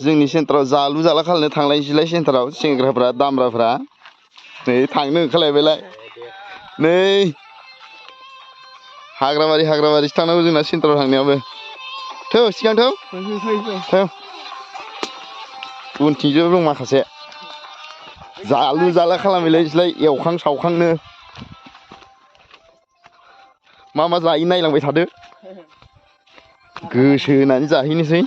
जोंनि सेन्टाराव जालु जाला खालामनो थांलायनोसैलाय सेन्टाराव सेंग्राफ्रा दामराफ्रा नै थांनो ओंखारलायबायलाय नै हाग्राबारिसो थांनांगौ जोंना सेन्टाराव थांनायावबो थौ सिगां थौ उनथिंजों दं माखासे जालु जाला खालामहैलायनोसैलाय एवखां सावखांनो मा जायो नायलांबाय थादो गोसो होनानै जाहैनोसै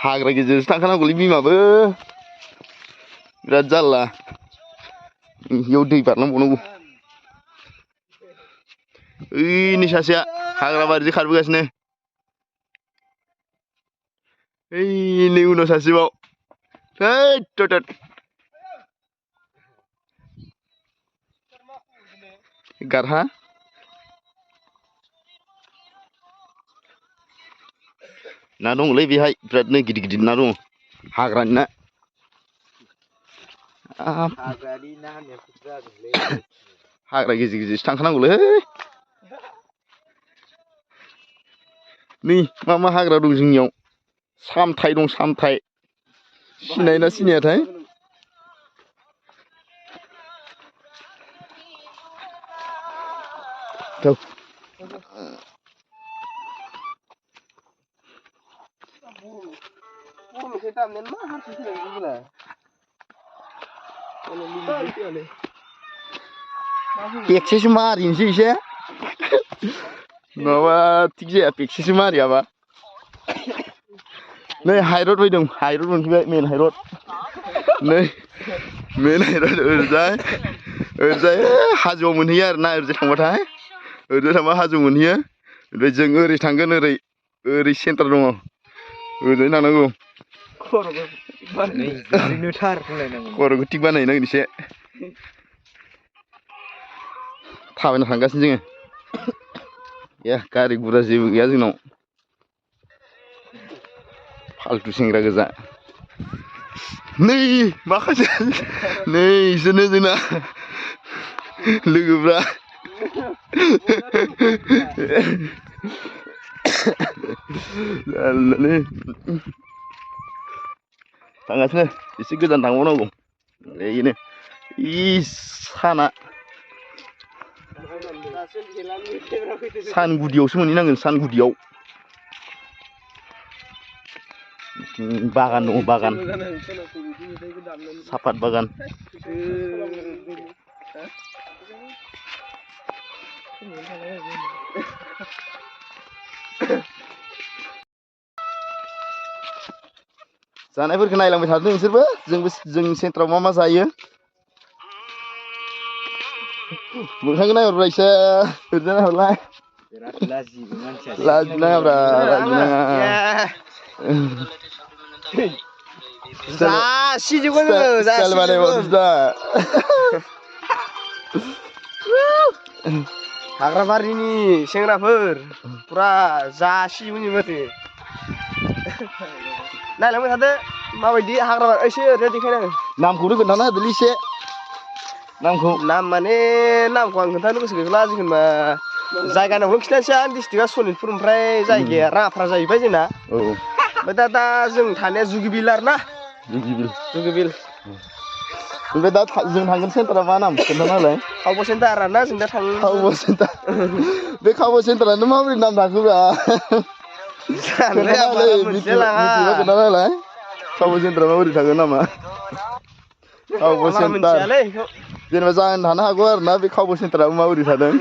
हाग्रा गेजेरजोंसो थांखानांगौलै बिमाबो बिराद जारला इयाव दै बारलांबावनांगौ ओइनै सासेया हाग्रा बारिजों खारबोगासिनो ओइनै उनाव सासेबाव थोद गारहा ना दंलै बेहाय बिरादनो गिदिर ना दङ हाग्रानि ना हाग्रा गेजेरसो थांखानांगौलै नै मा हाग्रा दं जोंनियाव सामथाइ दं सामथाइ सिनायोना सिनायाथाय बेगसेसो मारिनोसै एसे नङाबा थिग जाया बेगसेसो मारियाबा नै हाइरड फैदों हाइरड मोनफैबाय मेन हाइरड नै मेन हाइरड ओरैजाय हाजोआव मोनहैयो आरोना ओरैजाय थांबाथाय ओरैजाय थांबा हाजोआव मोनहैयो ओमफ्राय जों ओरै थांगोन ओरै सेन्टार दङ ओरैजाय थांनांगौ खर'खौ थिग बानायनांगोन एसे थाबायना थांगासिनो जोङो गारि गुरा जेबो गैया जोंनाव फाल्थु सेंग्रा गोजा नै माखासे नै इसोरनो जोंना लोगोफ्रा जारलालै थांगासिनो एसे गोजान थांबावनांगौ बेनो साना सान गुदियावसो मोनहैनांगोन सान गुदियाव बागान दङ बागान सापात बागान जानायफोरखौ नायलांबाय थादों नोंसोरबो जों सेन्टाराव मा जायो मोखांखौ नायहरब्रा एसे ओरैजाय नायहरलाय लाजिनाङाब्रा लाजिनाङा हाग्राबारिनि सेंग्राफोर पुरा जासिजोबो माथो नायलांबाय थादो माबायदि हाग्राबारि एसे ओरैनो देखायनाङो नामखौनो खोन्थाना होदोलै एसे नाम माने नामखौ आं खोन्थानो गोसो गैला जेनेबा जायगा नामखौ खिन्थानोसै आं डिस्ट्रिक्टआ सनितपुर ओमफ्राय जायगाया राङापारा जाहैबाय जोंना ओमफ्राय दा जों थानाया जुगिबिल आरोना जुगिबिल ओमफ्राय दा जों थांगोन सेन्टारा मा नाम खोन्थाना होलाय खावब' सेन्टार आरोना जों दा थाङो खावब' सेन्टार बे खावब' सेन्टारानो माबोरै नाम थाखोब्रा खोन्थाना होलाय मिथिबा खोन्थाना होलाय खावब' सेन्टारा माबोरै थाखो नामा खावब' सेन्टार जेनेबा जाहोन थानो हागौ आरोना बे खावब' सेन्टाराबो माबोरै थादों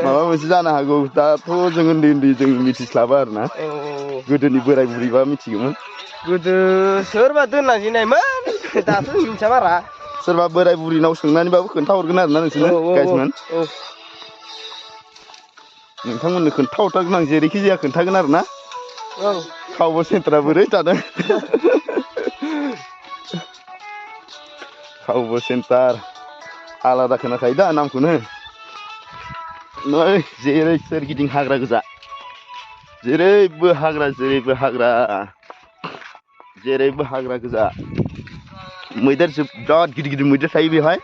माबा मोनसे जानो हागौ दाथ' जों उन्दै जों मिथिस्लाबा आरोना गोदोनि बोराय बुरैबा मिथिगौमोन गोदो सोरबा दोनना जिनायमोन दाथ' मिथिया बारा सोरबा बोराय बुरिनाव सोंनानैबाबो खोन्थाहरगोन आरोना नोंसोरनो गाइसमोन नोंथांमोननो खोन्थाहरथारगोन आं जेरैखि जाया खोन्थागोन आरोना खावब' सेन्टारा बोरै थादों खावब' सेन्टार आलादा खोनाखायो दा नामखौनो नै जेरै सोरगिदिं हाग्रा गोजा जेरैबो हाग्रा जेरैबो हाग्रा गोजा मैदेर बिराद गिदिर गिदिर मैदेर थायो बेवहाय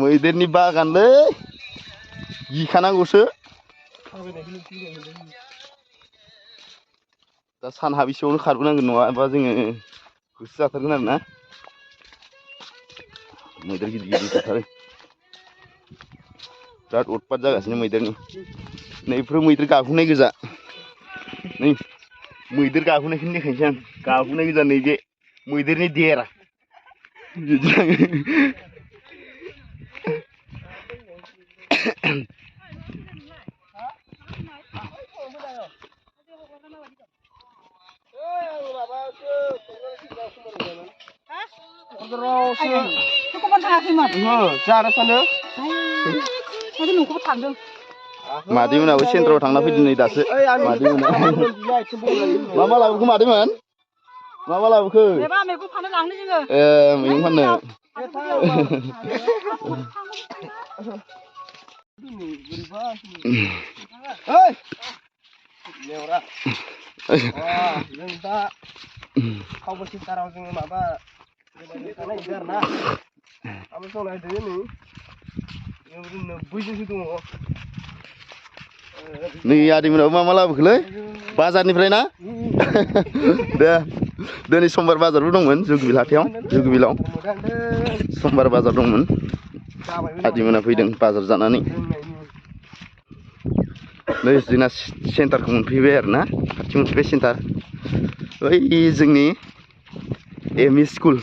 मैदेरनि बागानलै गिखानांगौसो दा सान हाबिसेयावनो खारबोनांगोन नङाबा जोङो होसो जाथारगोन आरो ना मैदेर गिदिर गिदिर थाथारो बिराद उत्पात जागासिनो मैदेरनि नैफोर मैदेर गाखोनाय गोजा नै मैदेर गाखोनायखौनो देखायनोसै आं गाखोनाय गोजा नैबे मैदेरनि देर मादैमोनाबो सेन्टाराव थांना फैदों नै दासो मादैमोना मा लाबोखो मादैमोन मा लाबोखो मैगं फाननो लांनो जोङो मैगं फाननो जों दा खावबो सेन्टाराव जोङो माबा आरोना आबो संनायदो नै बैजोंसो दङ नै आदैमोनाबो मा लाबोखोलै बाजारनिफ्राय ना दे दिनै समबार बाजारबो दंमोन जुगबिलाव समबार बाजार दंमोन आदैमोना फैदों बाजार जानानै नै जोंना सेन्टारखौ मोनफैबाय आरो ना खाथि मोनफैबाय सेन्टार ओइ जोंनि एम इ स्कुल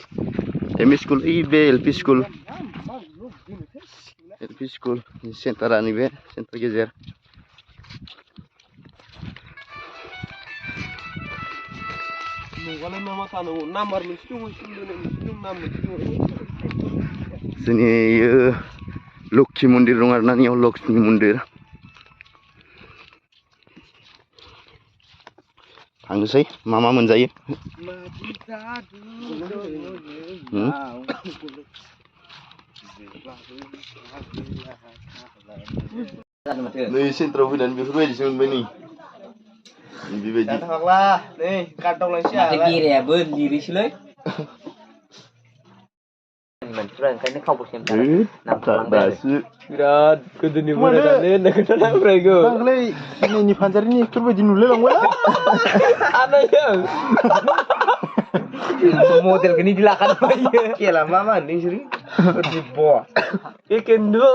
ओइ बे एल पि स्कुल सेन्टारा नैबे सेन्टार गेजेर जोंनि लक्ष्मी मन्दिर दं आरोना बेयाव लक्ष्मी मन्दिर थांनोसै मा मोनजायो नै सेन्टाराव फैनानै बेफोरबायदिसो मोनबाय नै बेबायदि नै कार्ड दंलायसै बेरायाबो लिरैसोलै मानसिफ्रा ओंखायनो खावबो सेन्टार दासो बिराद गोदोनि बोरायनानै होननाय खोथाना फरायगौ आंलाय सिनेमानि फानजारिनि एक्टर बायदि नुलायलांबाय आनायजों मडेलखौनो बिदि लाखानो फैयो खेला मा होनदों नोंसोरो बे केन्दु